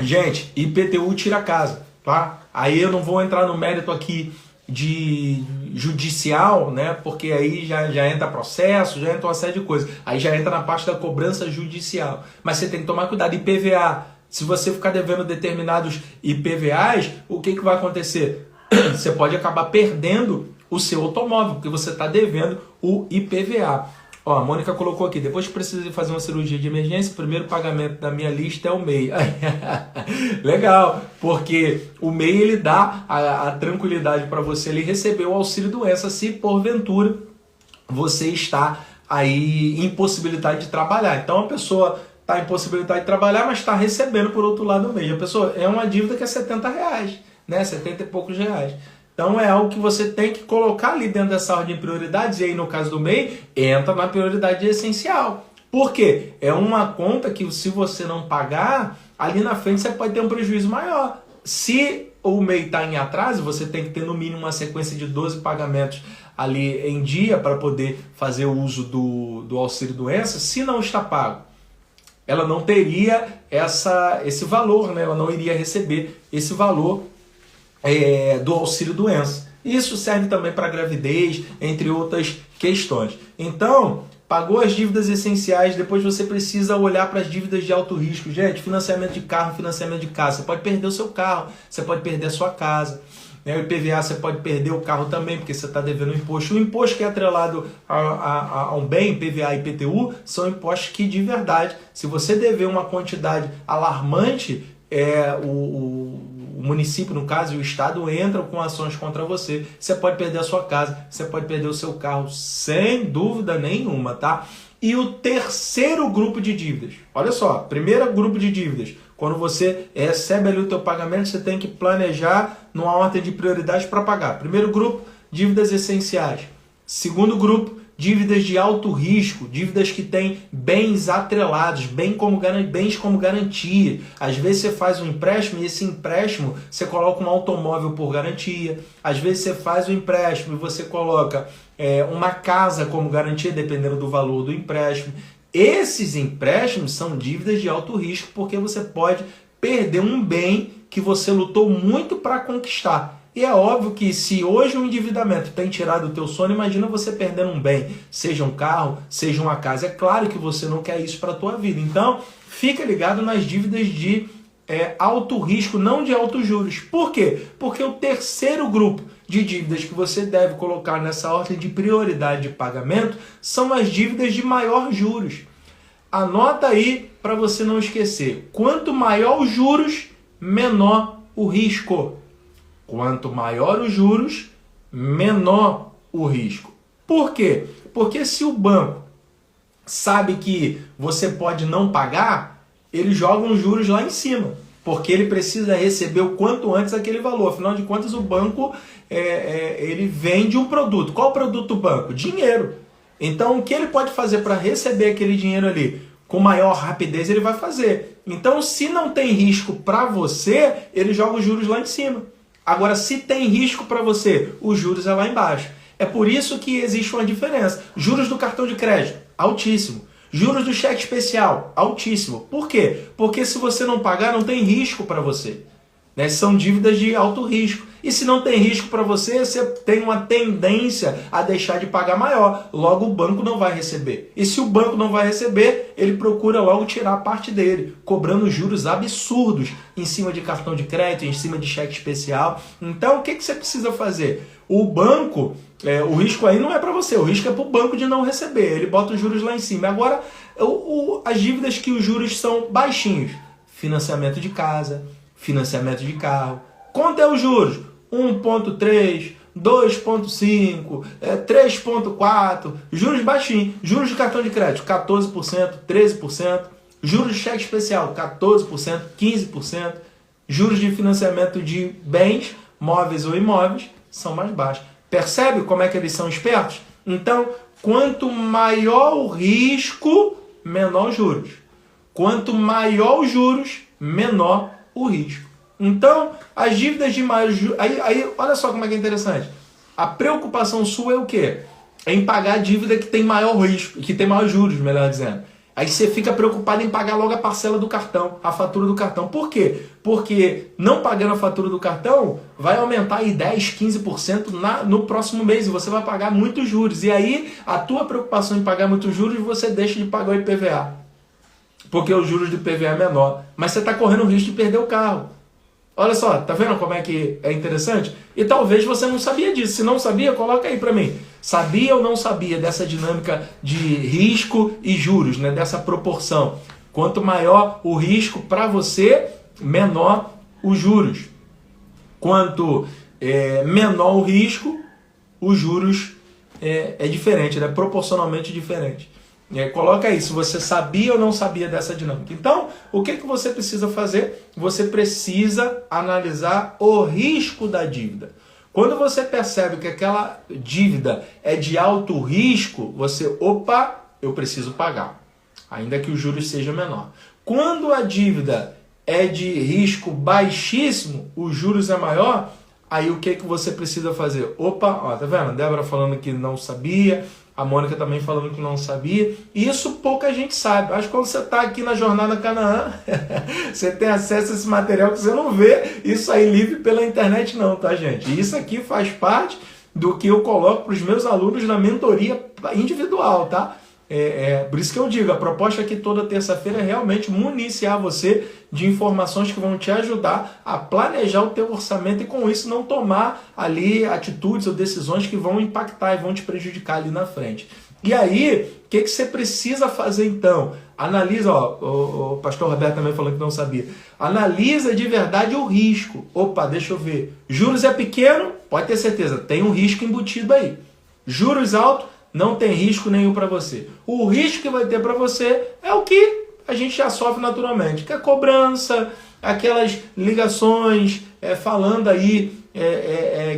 Gente, IPTU tira a casa, tá? Aí eu não vou entrar no mérito aqui de judicial, né? Porque aí já entra processo, já entra uma série de coisas. Aí já entra na parte da cobrança judicial. Mas você tem que tomar cuidado. IPVA, se você ficar devendo determinados IPVAs, o que vai acontecer? Você pode acabar perdendo o seu automóvel, porque você está devendo o IPVA. Ó, a Mônica colocou aqui, depois que precisa fazer uma cirurgia de emergência, o primeiro pagamento da minha lista é o MEI. Legal, porque o MEI ele dá a tranquilidade para você ali receber o auxílio-doença se porventura você está aí impossibilidade de trabalhar. Então a pessoa está impossibilidade de trabalhar, mas está recebendo por outro lado o MEI. A pessoa é uma dívida que é R$70, né? 70 e poucos reais. Então é algo que você tem que colocar ali dentro dessa ordem de prioridades, e aí no caso do MEI, entra na prioridade essencial. Por quê? É uma conta que se você não pagar, ali na frente você pode ter um prejuízo maior. Se o MEI está em atraso, você tem que ter no mínimo uma sequência de 12 pagamentos ali em dia para poder fazer o uso do auxílio-doença. Se não está pago, ela não teria esse valor, né? Ela não iria receber esse valor do auxílio-doença. Isso serve também para gravidez, entre outras questões. Então, pagou as dívidas essenciais, depois você precisa olhar para as dívidas de alto risco. Gente, financiamento de carro, financiamento de casa. Você pode perder o seu carro, você pode perder a sua casa. O IPVA você pode perder o carro também, porque você está devendo imposto. O imposto que é atrelado a um bem, IPVA e IPTU, são impostos que, de verdade, se você dever uma quantidade alarmante, o município, no caso, e o estado entram com ações contra você. Você pode perder a sua casa, você pode perder o seu carro, sem dúvida nenhuma, tá? E o terceiro grupo de dívidas. Olha só, primeiro grupo de dívidas. Quando você recebe ali o teu pagamento, você tem que planejar numa ordem de prioridade para pagar. Primeiro grupo, dívidas essenciais. Segundo grupo, dívidas de alto risco, dívidas que têm bens atrelados, bens como garantia. Às vezes você faz um empréstimo e esse empréstimo você coloca um automóvel por garantia. Às vezes você faz um empréstimo e você coloca uma casa como garantia, dependendo do valor do empréstimo. Esses empréstimos são dívidas de alto risco, porque você pode perder um bem que você lutou muito para conquistar. E é óbvio que se hoje o endividamento tem tirado o teu sono, imagina você perdendo um bem, seja um carro, seja uma casa. É claro que você não quer isso para a tua vida. Então, fica ligado nas dívidas de alto risco, não de altos juros. Por quê? Porque o terceiro grupo de dívidas que você deve colocar nessa ordem de prioridade de pagamento são as dívidas de maior juros. Anota aí para você não esquecer. Quanto maior os juros, menor o risco. Quanto maior os juros, menor o risco. Por quê? Porque se o banco sabe que você pode não pagar, ele joga os juros lá em cima, porque ele precisa receber o quanto antes aquele valor. Afinal de contas, o banco ele vende um produto. Qual o produto do banco? Dinheiro. Então, o que ele pode fazer para receber aquele dinheiro ali com maior rapidez, ele vai fazer. Então, se não tem risco para você, ele joga os juros lá em cima. Agora, se tem risco para você, os juros é lá embaixo. É por isso que existe uma diferença. Juros do cartão de crédito, altíssimo. Juros do cheque especial, altíssimo. Por quê? Porque se você não pagar, não tem risco para você. Né? São dívidas de alto risco. E se não tem risco para você, você tem uma tendência a deixar de pagar maior. Logo, o banco não vai receber. E se o banco não vai receber, ele procura logo tirar a parte dele, cobrando juros absurdos em cima de cartão de crédito, em cima de cheque especial. Então, o que você precisa fazer? O banco, o risco aí não é para você, o risco é para o banco de não receber. Ele bota os juros lá em cima. Agora, as dívidas que os juros são baixinhos. Financiamento de casa, financiamento de carro. Quanto é os juros? 1,3, 2,5, 3,4, juros baixinhos, juros de cartão de crédito, 14%, 13%, juros de cheque especial, 14%, 15%, juros de financiamento de bens, móveis ou imóveis, são mais baixos. Percebe como é que eles são espertos? Então, quanto maior o risco, menor os juros. Quanto maior os juros, menor o risco. Então, as dívidas de maior juros... Aí, olha só como é que é interessante. A preocupação sua é o quê? É em pagar a dívida que tem maior risco, que tem maior juros, melhor dizendo. Aí você fica preocupado em pagar logo a parcela do cartão, a fatura do cartão. Por quê? Porque não pagando a fatura do cartão, vai aumentar aí 10, 15% no próximo mês e você vai pagar muitos juros. E aí, a tua preocupação em pagar muitos juros, você deixa de pagar o IPVA. Porque os juros do IPVA é menor. Mas você está correndo o risco de perder o carro. Olha só, tá vendo como é que é interessante? E talvez você não sabia disso. Se não sabia, coloca aí para mim. Sabia ou não sabia dessa dinâmica de risco e juros, né? Dessa proporção? Quanto maior o risco para você, menor os juros. Quanto menor o risco, os juros é diferente, né? Proporcionalmente diferente. Coloca aí, se você sabia ou não sabia dessa dinâmica. Então, o que você precisa fazer? Você precisa analisar o risco da dívida. Quando você percebe que aquela dívida é de alto risco, você, eu preciso pagar, ainda que o juros seja menor. Quando a dívida é de risco baixíssimo, os juros é maior, aí o que você precisa fazer? Ó, tá vendo? A Débora falando que não sabia, a Mônica também falando que não sabia. E isso pouca gente sabe. Acho que quando você está aqui na Jornada Canaã, você tem acesso a esse material que você não vê isso aí livre pela internet não, tá, gente? E isso aqui faz parte do que eu coloco para os meus alunos na mentoria individual, tá? Por isso que eu digo, a proposta aqui toda terça-feira é realmente municiar você de informações que vão te ajudar a planejar o teu orçamento e com isso não tomar ali atitudes ou decisões que vão impactar e vão te prejudicar ali na frente. E aí, o que você precisa fazer então? Analisa, o pastor Roberto também falou que não sabia. Analisa de verdade o risco. Deixa eu ver. Juros é pequeno? Pode ter certeza, tem um risco embutido aí. Juros altos? Não tem risco nenhum para você. O risco que vai ter para você é o que a gente já sofre naturalmente, que é a cobrança, aquelas ligações falando aí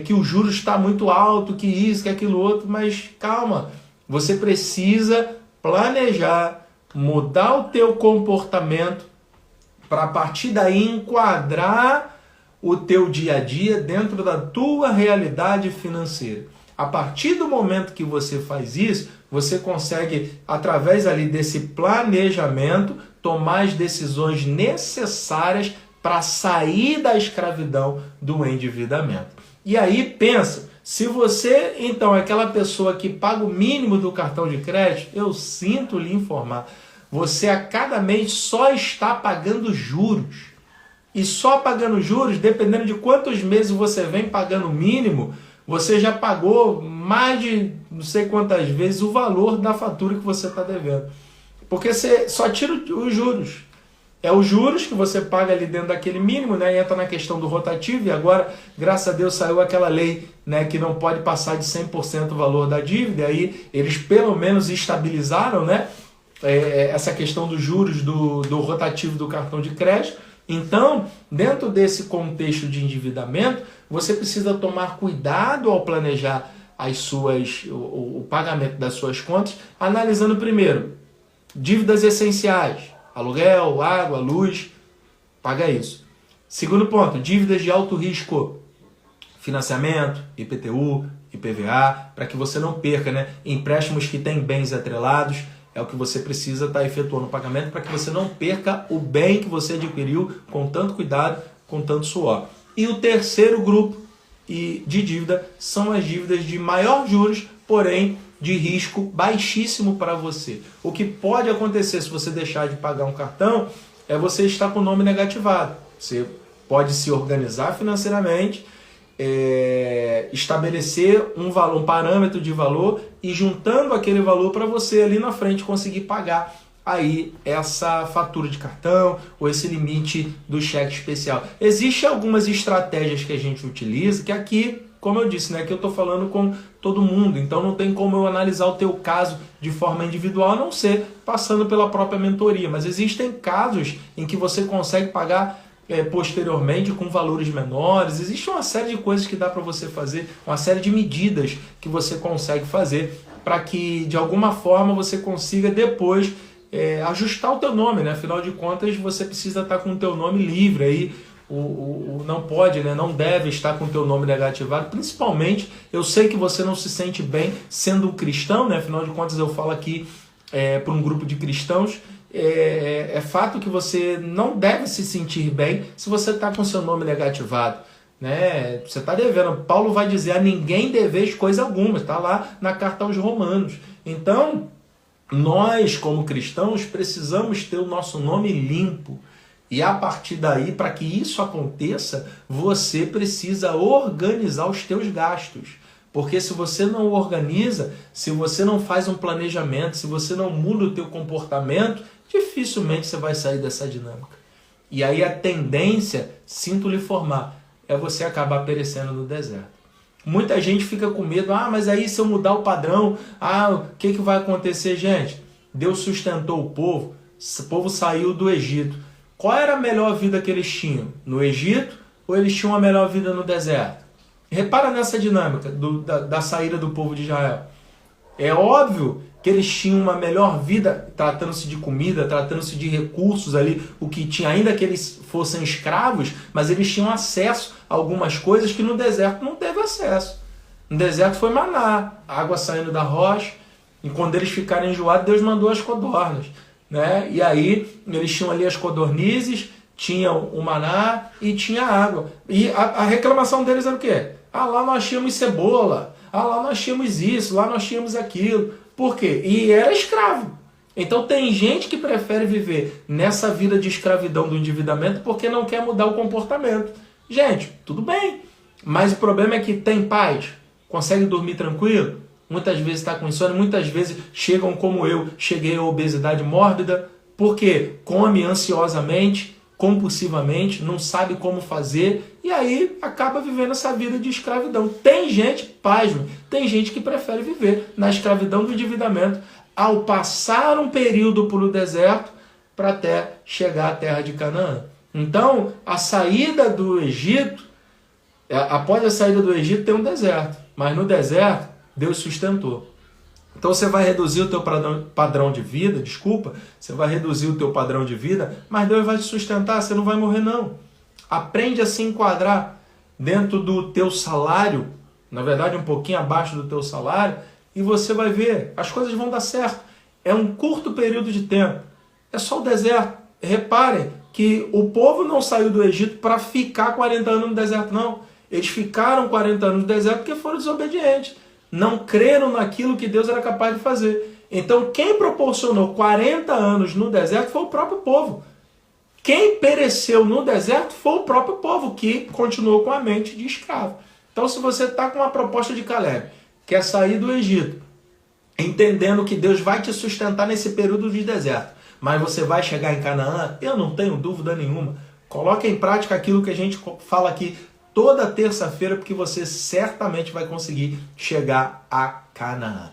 que o juros está muito alto, que isso, que aquilo outro, mas calma, você precisa planejar, mudar o teu comportamento para a partir daí enquadrar o teu dia a dia dentro da tua realidade financeira. A partir do momento que você faz isso, você consegue, através ali desse planejamento, tomar as decisões necessárias para sair da escravidão do endividamento. E aí pensa, se você então é aquela pessoa que paga o mínimo do cartão de crédito, eu sinto lhe informar, você a cada mês só está pagando juros. E só pagando juros, dependendo de quantos meses você vem pagando o mínimo, você já pagou mais de não sei quantas vezes o valor da fatura que você está devendo. Porque você só tira os juros. É os juros que você paga ali dentro daquele mínimo, né? Entra na questão do rotativo e agora, graças a Deus, saiu aquela lei, né, que não pode passar de 100% o valor da dívida. E aí eles pelo menos estabilizaram, né, essa questão dos juros do rotativo do cartão de crédito. Então, dentro desse contexto de endividamento, você precisa tomar cuidado ao planejar o pagamento das suas contas, analisando primeiro dívidas essenciais, aluguel, água, luz, paga isso. Segundo ponto, dívidas de alto risco, financiamento, IPTU, IPVA, para que você não perca, né? Empréstimos que têm bens atrelados, é o que você precisa estar efetuando o pagamento para que você não perca o bem que você adquiriu com tanto cuidado, com tanto suor. E o terceiro grupo de dívida são as dívidas de maior juros, porém de risco baixíssimo para você. O que pode acontecer se você deixar de pagar um cartão é você estar com o nome negativado. Você pode se organizar financeiramente, estabelecer um parâmetro de valor e juntando aquele valor para você ali na frente conseguir pagar aí essa fatura de cartão ou esse limite do cheque especial. Existem algumas estratégias que a gente utiliza, que aqui, como eu disse, né, que eu estou falando com todo mundo, então não tem como eu analisar o teu caso de forma individual, a não ser passando pela própria mentoria, mas existem casos em que você consegue pagar posteriormente com valores menores. Existe uma série de coisas que dá para você fazer, uma série de medidas que você consegue fazer para que de alguma forma você consiga depois ajustar o teu nome, né? Afinal de contas você precisa estar com o teu nome livre aí, não pode, né? Não deve estar com o teu nome negativado, principalmente, eu sei que você não se sente bem sendo um cristão, né? Afinal de contas eu falo aqui para um grupo de cristãos, é fato que você não deve se sentir bem se você está com seu nome negativado, né? Você está devendo. Paulo vai dizer: a ninguém deveis coisa alguma, está lá na carta aos Romanos. Então, nós como cristãos precisamos ter o nosso nome limpo E a partir daí, para que isso aconteça, você precisa organizar os teus gastos. Porque se você não organiza, se você não faz um planejamento, se você não muda o teu comportamento, dificilmente você vai sair dessa dinâmica. E aí a tendência, sinto lhe informar, é você acabar perecendo no deserto. Muita gente fica com medo, mas aí se eu mudar o padrão, o que vai acontecer, gente? Deus sustentou o povo saiu do Egito. Qual era a melhor vida que eles tinham? No Egito ou eles tinham a melhor vida no deserto? Repara nessa dinâmica da saída do povo de Israel. É óbvio que eles tinham uma melhor vida, tratando-se de comida, tratando-se de recursos ali, o que tinha, ainda que eles fossem escravos, mas eles tinham acesso a algumas coisas que no deserto não teve acesso. No deserto foi maná, água saindo da rocha, e quando eles ficaram enjoados, Deus mandou as codornas, né? E aí eles tinham ali as codornizes, tinham o maná e tinha água. E a reclamação deles era o quê? Lá nós tínhamos cebola, lá nós tínhamos isso, lá nós tínhamos aquilo. Por quê? E era escravo. Então tem gente que prefere viver nessa vida de escravidão do endividamento porque não quer mudar o comportamento. Gente, tudo bem, mas o problema é que tem paz, consegue dormir tranquilo, muitas vezes está com insônia, muitas vezes chegam como eu, cheguei à obesidade mórbida, porque come ansiosamente, compulsivamente, não sabe como fazer e aí acaba vivendo essa vida de escravidão. Tem gente, pasme, tem gente que prefere viver na escravidão do endividamento ao passar um período pelo deserto para até chegar à terra de Canaã. Então, a saída do Egito, após a saída do Egito tem um deserto, mas no deserto Deus sustentou. Então você vai reduzir o teu padrão de vida, você vai reduzir o teu padrão de vida, mas Deus vai te sustentar, você não vai morrer não. Aprende a se enquadrar dentro do teu salário, na verdade um pouquinho abaixo do teu salário, e você vai ver, as coisas vão dar certo. É um curto período de tempo, é só o deserto. Reparem que o povo não saiu do Egito para ficar 40 anos no deserto, não. Eles ficaram 40 anos no deserto porque foram desobedientes. Não creram naquilo que Deus era capaz de fazer. Então, quem proporcionou 40 anos no deserto foi o próprio povo. Quem pereceu no deserto foi o próprio povo, que continuou com a mente de escravo. Então, se você está com uma proposta de Caleb, quer sair do Egito, entendendo que Deus vai te sustentar nesse período de deserto, mas você vai chegar em Canaã, eu não tenho dúvida nenhuma. Coloque em prática aquilo que a gente fala aqui toda terça-feira, porque você certamente vai conseguir chegar a Canaã.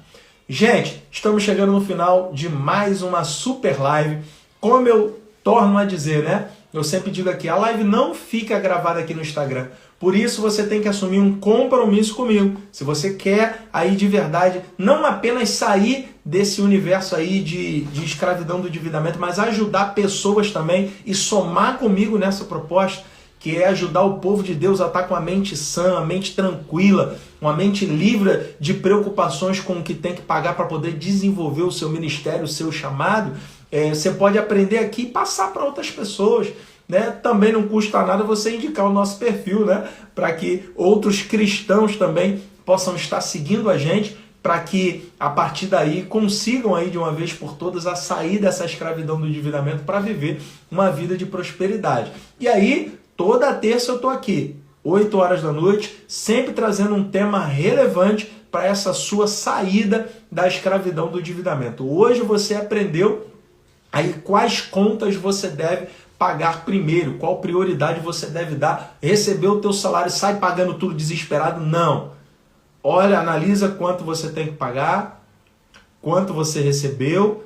Gente, estamos chegando no final de mais uma super live. Como eu torno a dizer, né? Eu sempre digo aqui, a live não fica gravada aqui no Instagram. Por isso você tem que assumir um compromisso comigo. Se você quer aí de verdade, não apenas sair desse universo aí de escravidão do endividamento, mas ajudar pessoas também e somar comigo nessa proposta, que é ajudar o povo de Deus a estar com a mente sã, a mente tranquila, uma mente livre de preocupações com o que tem que pagar para poder desenvolver o seu ministério, o seu chamado. Você pode aprender aqui e passar para outras pessoas. Né? Também não custa nada você indicar o nosso perfil, né? Para que outros cristãos também possam estar seguindo a gente, para que a partir daí consigam aí de uma vez por todas a sair dessa escravidão do endividamento para viver uma vida de prosperidade. E aí, toda terça eu estou aqui, 8 horas da noite, sempre trazendo um tema relevante para essa sua saída da escravidão do endividamento. Hoje você aprendeu aí quais contas você deve pagar primeiro, qual prioridade você deve dar. Recebeu o teu salário, sai pagando tudo desesperado? Não. Olha, analisa quanto você tem que pagar, quanto você recebeu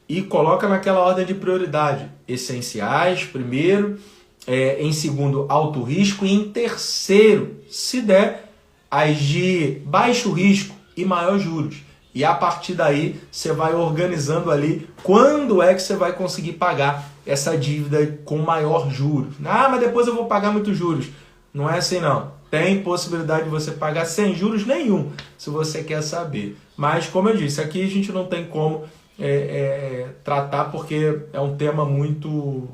e coloca naquela ordem de prioridade. Essenciais primeiro, em segundo, alto risco e em terceiro, se der, as de baixo risco e maior juros. E a partir daí você vai organizando ali quando é que você vai conseguir pagar essa dívida com maior juros. Mas depois eu vou pagar muitos juros. Não é assim não. Tem possibilidade de você pagar sem juros nenhum, se você quer saber. Mas como eu disse, aqui a gente não tem como tratar porque é um tema muito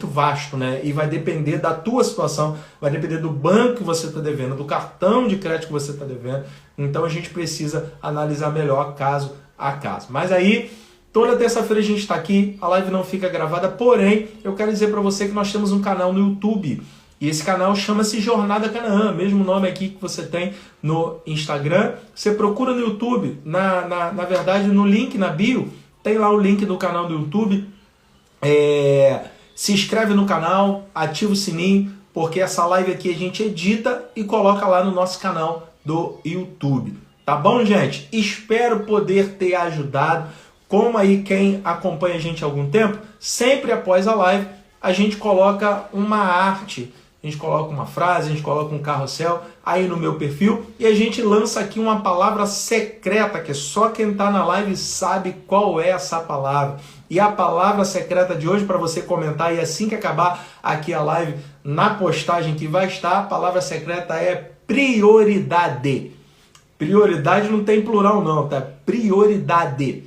vasto, né? E vai depender da tua situação, vai depender do banco que você está devendo, do cartão de crédito que você está devendo. Então a gente precisa analisar melhor caso a caso. Mas aí, Toda terça-feira a gente está aqui, a live não fica gravada, porém, eu quero dizer para você que nós temos um canal no YouTube. E esse canal chama-se Jornada Canaã, mesmo nome aqui que você tem no Instagram. Você procura no YouTube, na verdade no link na bio, tem lá o link do canal do YouTube. Se inscreve no canal, ativa o sininho, porque essa live aqui a gente edita e coloca lá no nosso canal do YouTube. Tá bom, gente? Espero poder ter ajudado. Como aí quem acompanha a gente há algum tempo, sempre após a live a gente coloca uma arte, a gente coloca uma frase, a gente coloca um carrossel aí no meu perfil e a gente lança aqui uma palavra secreta, que só quem está na live sabe qual é essa palavra. E a palavra secreta de hoje, para você comentar, e assim que acabar aqui a live, na postagem que vai estar, a palavra secreta é prioridade. Prioridade não tem plural não, tá? Prioridade.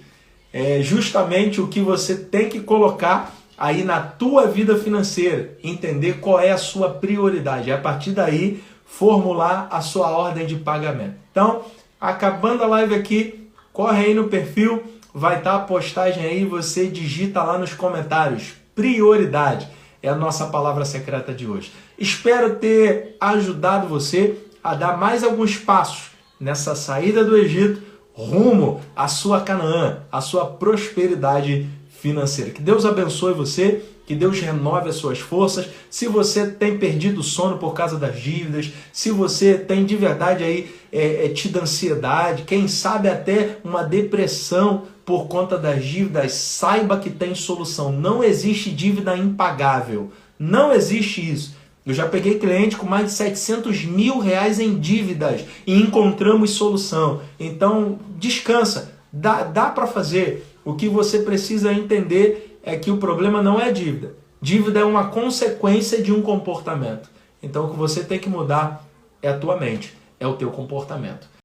É justamente o que você tem que colocar aí na tua vida financeira, entender qual é a sua prioridade. E a partir daí, formular a sua ordem de pagamento. Então, acabando a live aqui, corre aí no perfil, vai estar a postagem aí, você digita lá nos comentários. Prioridade é a nossa palavra secreta de hoje. Espero ter ajudado você a dar mais alguns passos nessa saída do Egito rumo à sua Canaã, à sua prosperidade financeira. Que Deus abençoe você, que Deus renove as suas forças. Se você tem perdido o sono por causa das dívidas, se você tem de verdade aí tido ansiedade, quem sabe até uma depressão por conta das dívidas, saiba que tem solução. Não existe dívida impagável. Não existe isso. Eu já peguei cliente com mais de 700 mil reais em dívidas e encontramos solução. Então, descansa. Dá para fazer. O que você precisa entender é que o problema não é dívida. Dívida é uma consequência de um comportamento. Então, o que você tem que mudar é a tua mente, é o teu comportamento.